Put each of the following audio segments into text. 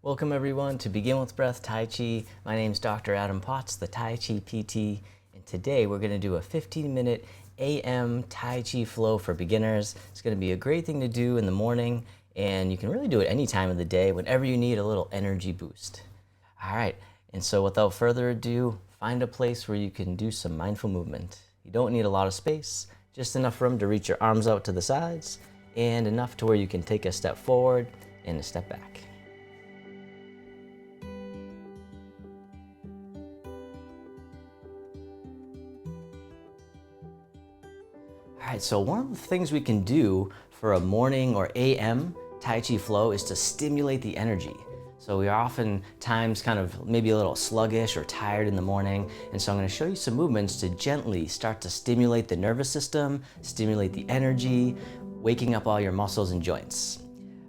Welcome everyone to Begin With Breath Tai Chi. My name is Dr. Adam Potts, the Tai Chi PT, and today we're going to do a 15-minute AM Tai Chi Flow for beginners. It's going to be a great thing to do in the morning, and you can really do it any time of the day, whenever you need a little energy boost. All right, and so without further ado, find a place where you can do some mindful movement. You don't need a lot of space, just enough room to reach your arms out to the sides, and enough to where you can take a step forward and a step back. All right, so one of the things we can do for a morning or AM Tai Chi flow is to stimulate the energy. So we are oftentimes kind of maybe a little sluggish or tired in the morning, and so I'm going to show you some movements to gently start to stimulate the nervous system, stimulate the energy, waking up all your muscles and joints.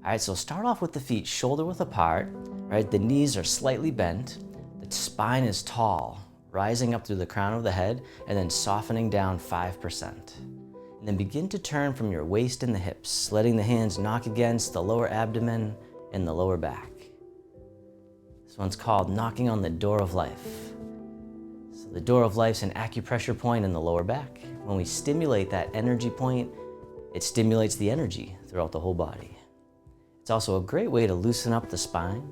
All right, so start off with the feet shoulder width apart, right? The knees are slightly bent, the spine is tall, rising up through the crown of the head, and then softening down 5%. And then begin to turn from your waist and the hips, letting the hands knock against the lower abdomen and the lower back. This one's called knocking on the door of life. So the door of life's an acupressure point in the lower back. When we stimulate that energy point, it stimulates the energy throughout the whole body. It's also a great way to loosen up the spine,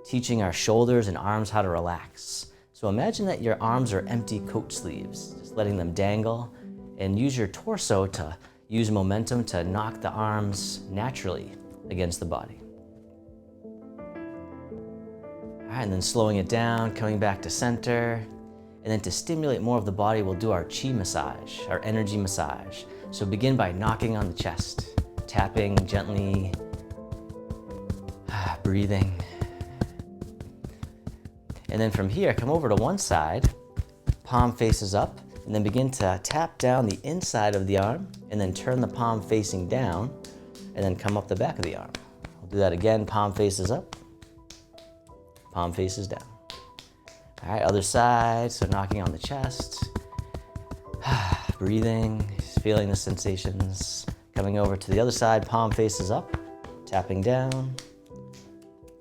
teaching our shoulders and arms how to relax. So imagine that your arms are empty coat sleeves, just letting them dangle, and use your torso to use momentum to knock the arms naturally against the body. All right, and then slowing it down, coming back to center. And then to stimulate more of the body, we'll do our chi massage, our energy massage. So begin by knocking on the chest, tapping gently, breathing. And then from here, come over to one side, palm faces up, and then begin to tap down the inside of the arm, and then turn the palm facing down, and then come up the back of the arm. We'll do that again, palm faces up, palm faces down. All right, other side, so knocking on the chest, breathing, feeling the sensations. Coming over to the other side, palm faces up, tapping down,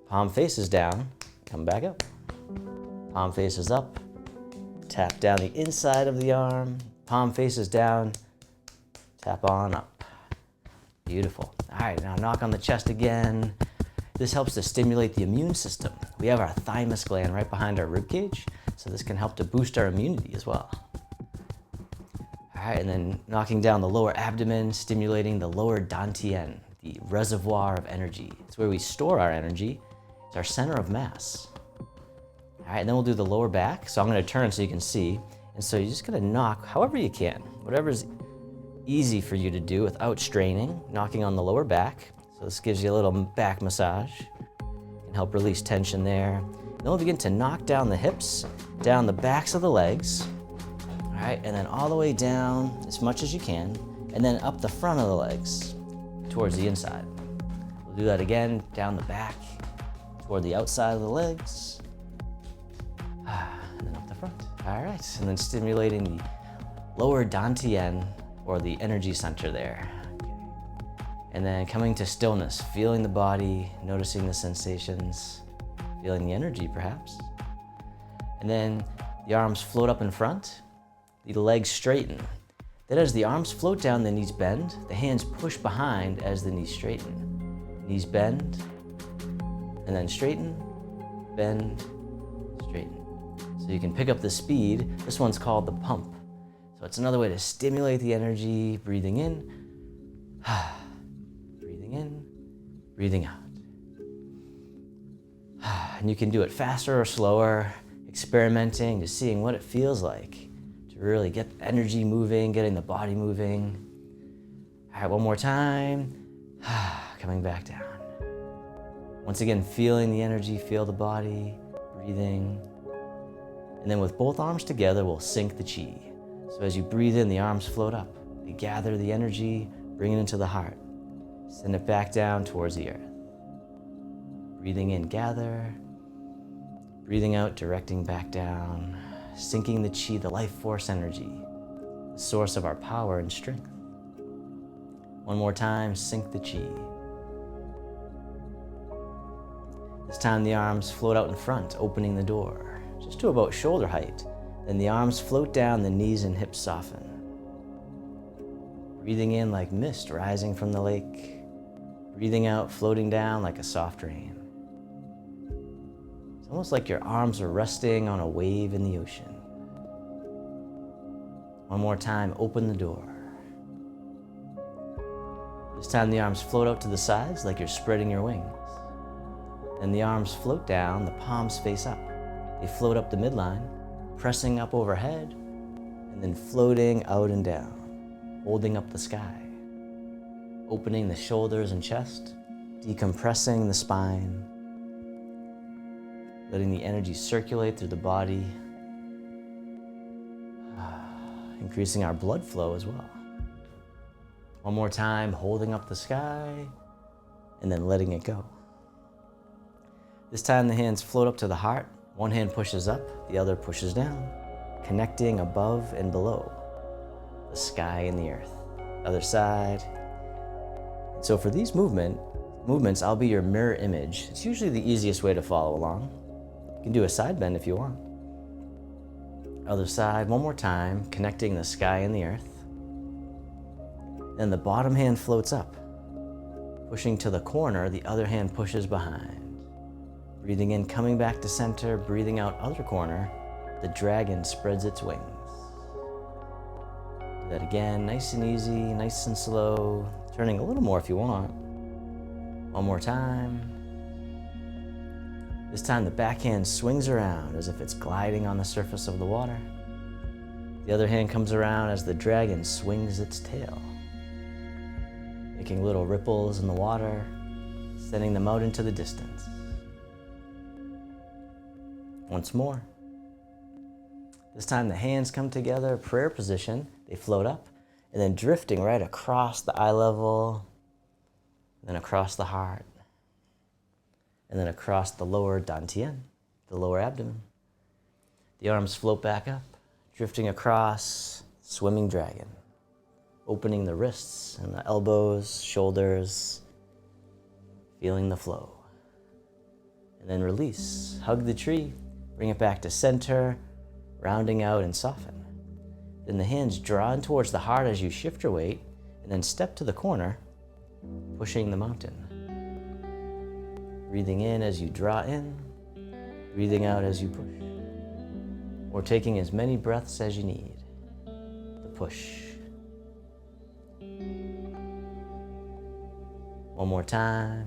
palm faces down, come back up, palm faces up, tap down the inside of the arm, palm faces down, tap on up. Beautiful. All right, now knock on the chest again. This helps to stimulate the immune system. We have our thymus gland right behind our rib cage, so this can help to boost our immunity as well. All right, and then knocking down the lower abdomen, stimulating the lower dantian, the reservoir of energy. It's where we store our energy. It's our center of mass. All right, and then we'll do the lower back. So I'm gonna turn so you can see. And so you're just gonna knock however you can, whatever's easy for you to do without straining, knocking on the lower back. So this gives you a little back massage. Can help release tension there. Then we'll begin to knock down the hips, down the backs of the legs. All right, and then all the way down as much as you can, and then up the front of the legs towards the inside. We'll do that again, down the back, toward the outside of the legs. And then up the front. All right, and then stimulating the lower dantian, or the energy center there. Okay. And then coming to stillness, feeling the body, noticing the sensations, feeling the energy perhaps. And then the arms float up in front, the legs straighten. Then as the arms float down, the knees bend, the hands push behind as the knees straighten. Knees bend, and then straighten, bend, straighten. So you can pick up the speed. This one's called the pump. So it's another way to stimulate the energy, breathing in, breathing in, breathing out. And you can do it faster or slower, experimenting, just seeing what it feels like to really get the energy moving, getting the body moving. All right, one more time. Coming back down. Once again, feeling the energy, feel the body, breathing. And then with both arms together, we'll sync the chi. So as you breathe in, the arms float up. They gather the energy, bring it into the heart. Send it back down towards the earth. Breathing in, gather. Breathing out, directing back down. Syncing the chi, the life force energy, the source of our power and strength. One more time, sync the chi. This time the arms float out in front, opening the door, just to about shoulder height. Then the arms float down, the knees and hips soften. Breathing in like mist rising from the lake. Breathing out, floating down like a soft rain. It's almost like your arms are resting on a wave in the ocean. One more time, open the door. This time the arms float out to the sides like you're spreading your wings. Then the arms float down, the palms face up. They float up the midline, pressing up overhead, and then floating out and down, holding up the sky. Opening the shoulders and chest, decompressing the spine, letting the energy circulate through the body, increasing our blood flow as well. One more time, holding up the sky, and then letting it go. This time the hands float up to the heart. One hand pushes up, the other pushes down, connecting above and below, the sky and the earth. Other side. So for these movements, I'll be your mirror image. It's usually the easiest way to follow along. You can do a side bend if you want. Other side, one more time, connecting the sky and the earth. Then the bottom hand floats up. Pushing to the corner, the other hand pushes behind. Breathing in, coming back to center, breathing out other corner, the dragon spreads its wings. Do that again, nice and easy, nice and slow, turning a little more if you want. One more time. This time the back hand swings around as if it's gliding on the surface of the water. The other hand comes around as the dragon swings its tail, making little ripples in the water, sending them out into the distance. Once more. This time the hands come together, prayer position. They float up and then drifting right across the eye level, then across the heart, and then across the lower dantian, the lower abdomen. The arms float back up, drifting across, swimming dragon, opening the wrists and the elbows, shoulders, feeling the flow. And then release, hug the tree, bring it back to center, rounding out and soften. Then the hands draw in towards the heart as you shift your weight, and then step to the corner, pushing the mountain. Breathing in as you draw in, breathing out as you push. Or taking as many breaths as you need. The push. One more time.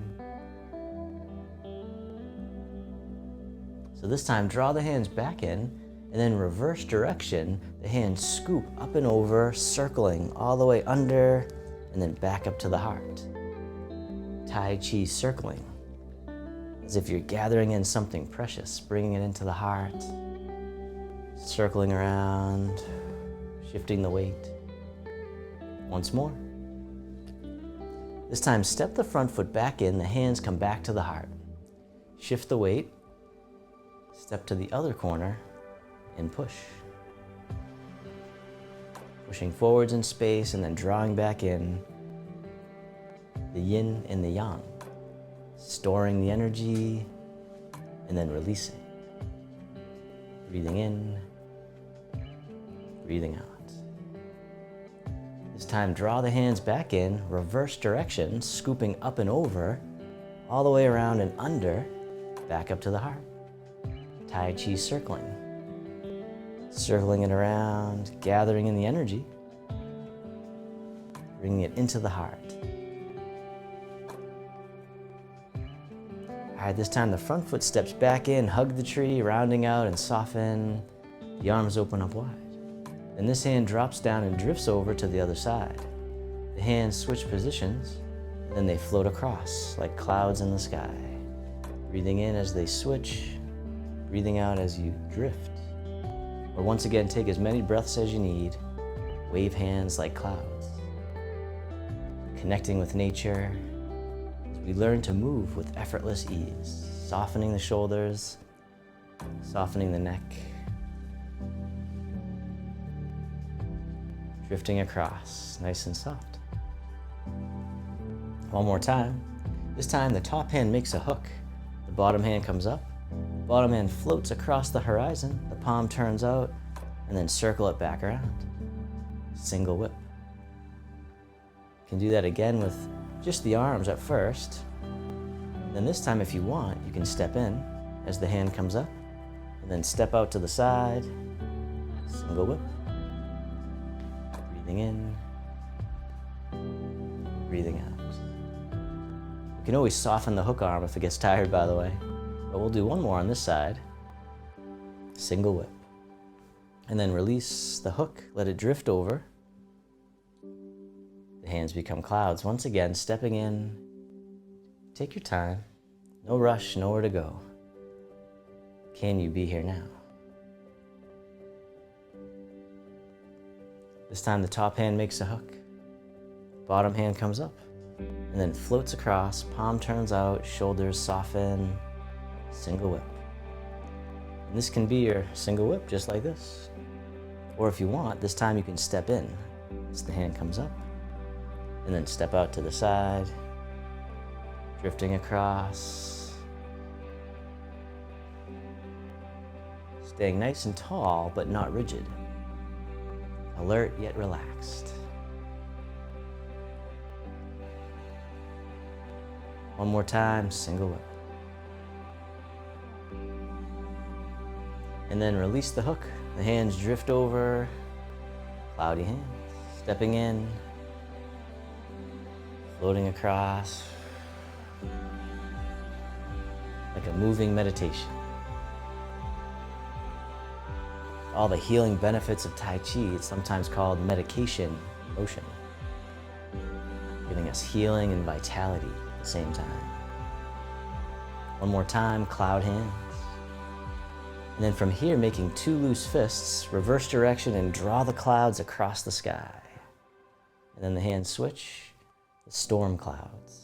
So this time, draw the hands back in, and then reverse direction, the hands scoop up and over, circling all the way under, and then back up to the heart. Tai Chi circling, as if you're gathering in something precious, bringing it into the heart, circling around, shifting the weight. Once more. This time, step the front foot back in, the hands come back to the heart. Shift the weight, step to the other corner, and push. Pushing forwards in space and then drawing back in, the yin and the yang. Storing the energy and then releasing. Breathing in, breathing out. This time, draw the hands back in, reverse direction, scooping up and over, all the way around and under, back up to the heart. Tai Chi circling. Circling it around, gathering in the energy, bringing it into the heart. All right, this time the front foot steps back in, hug the tree, rounding out and soften. The arms open up wide. Then this hand drops down and drifts over to the other side. The hands switch positions, and then they float across like clouds in the sky. Breathing in as they switch, breathing out as you drift. Or once again, take as many breaths as you need. Wave hands like clouds. Connecting with nature as we learn to move with effortless ease. Softening the shoulders, softening the neck. Drifting across, nice and soft. One more time. This time the top hand makes a hook. The bottom hand comes up. The bottom hand floats across the horizon. The palm turns out, and then circle it back around. Single whip. You can do that again with just the arms at first. Then this time, if you want, you can step in as the hand comes up, and then step out to the side. Single whip. Breathing in. Breathing out. You can always soften the hook arm if it gets tired, by the way. But we'll do one more on this side. Single whip. And then release the hook, let it drift over. The hands become clouds. Once again, stepping in. Take your time. No rush, nowhere to go. Can you be here now? This time the top hand makes a hook. Bottom hand comes up and then floats across, palm turns out, shoulders soften, single whip. And this can be your single whip, just like this. Or if you want, this time you can step in as the hand comes up and then step out to the side, drifting across, staying nice and tall but not rigid, alert yet relaxed. One more time, single whip. And then release the hook. The hands drift over, cloudy hands, stepping in, floating across, like a moving meditation. All the healing benefits of Tai Chi, it's sometimes called medication motion, giving us healing and vitality at the same time. One more time, cloud hands. And then from here, making two loose fists, reverse direction, and draw the clouds across the sky. And then the hands switch, the storm clouds.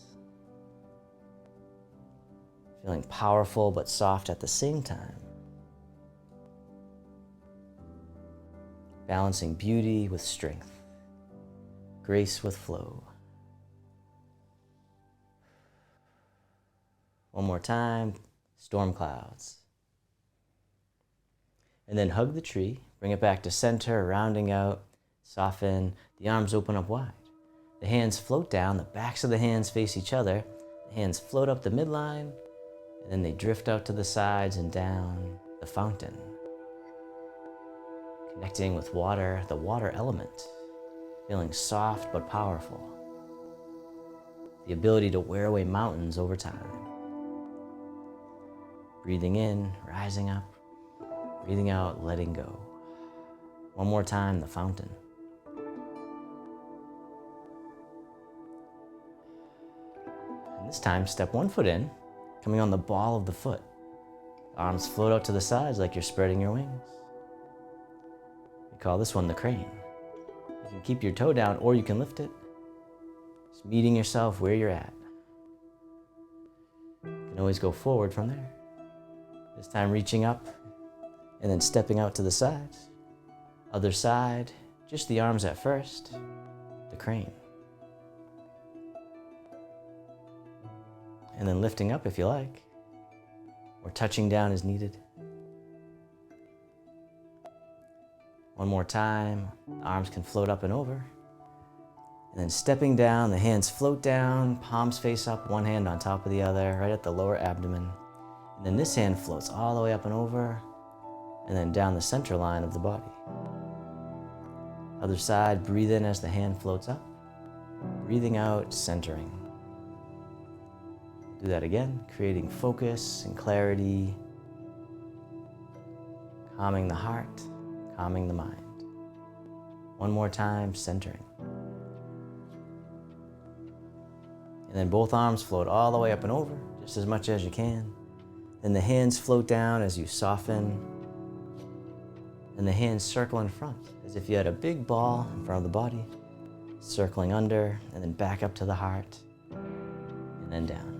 Feeling powerful but soft at the same time. Balancing beauty with strength, grace with flow. One more time, storm clouds. And then hug the tree, bring it back to center, rounding out, soften, the arms open up wide. The hands float down, the backs of the hands face each other, the hands float up the midline, and then they drift out to the sides and down the fountain. Connecting with water, the water element, feeling soft but powerful. The ability to wear away mountains over time. Breathing in, rising up. Breathing out, letting go. One more time, the fountain. And this time, step one foot in, coming on the ball of the foot. Arms float out to the sides like you're spreading your wings. We call this one the crane. You can keep your toe down or you can lift it. Just meeting yourself where you're at. You can always go forward from there. This time reaching up and then stepping out to the sides. Other side, just the arms at first, the crane. And then lifting up if you like, or touching down as needed. One more time, the arms can float up and over. And then stepping down, the hands float down, palms face up, one hand on top of the other, right at the lower abdomen. And then this hand floats all the way up and over, and then down the center line of the body. Other side, breathe in as the hand floats up. Breathing out, centering. Do that again, creating focus and clarity. Calming the heart, calming the mind. One more time, centering. And then both arms float all the way up and over, just as much as you can. Then the hands float down as you soften. And the hands circle in front, as if you had a big ball in front of the body, circling under, and then back up to the heart, and then down.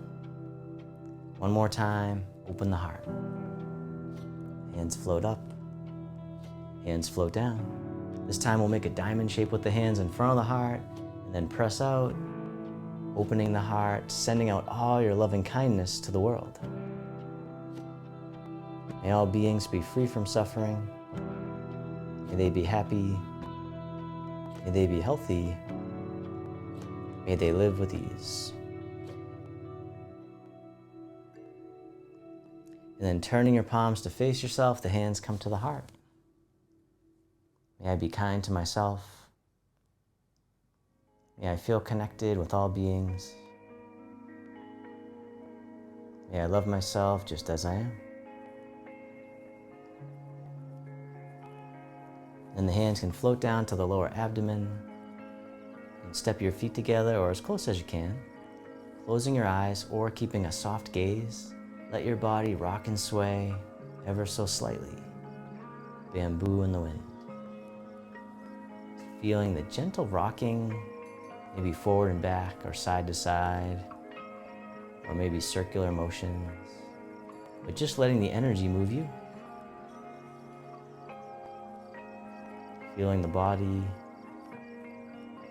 One more time, open the heart. Hands float up, hands float down. This time we'll make a diamond shape with the hands in front of the heart, and then press out, opening the heart, sending out all your loving kindness to the world. May all beings be free from suffering. May they be happy. May they be healthy. May they live with ease. And then turning your palms to face yourself, the hands come to the heart. May I be kind to myself. May I feel connected with all beings. May I love myself just as I am. And the hands can float down to the lower abdomen. And step your feet together or as close as you can, closing your eyes or keeping a soft gaze. Let your body rock and sway ever so slightly. Bamboo in the wind. Feeling the gentle rocking, maybe forward and back or side to side, or maybe circular motions, but just letting the energy move you. Feeling the body,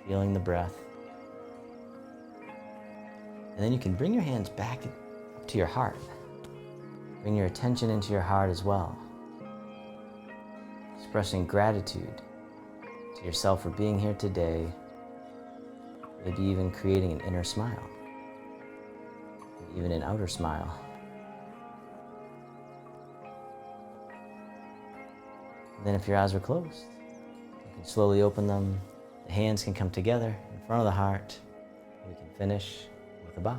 feeling the breath. And then you can bring your hands back up to your heart. Bring your attention into your heart as well. Expressing gratitude to yourself for being here today. Maybe even creating an inner smile. Even an outer smile. And then if your eyes are closed, you can slowly open them. The hands can come together in front of the heart. We can finish with a bow.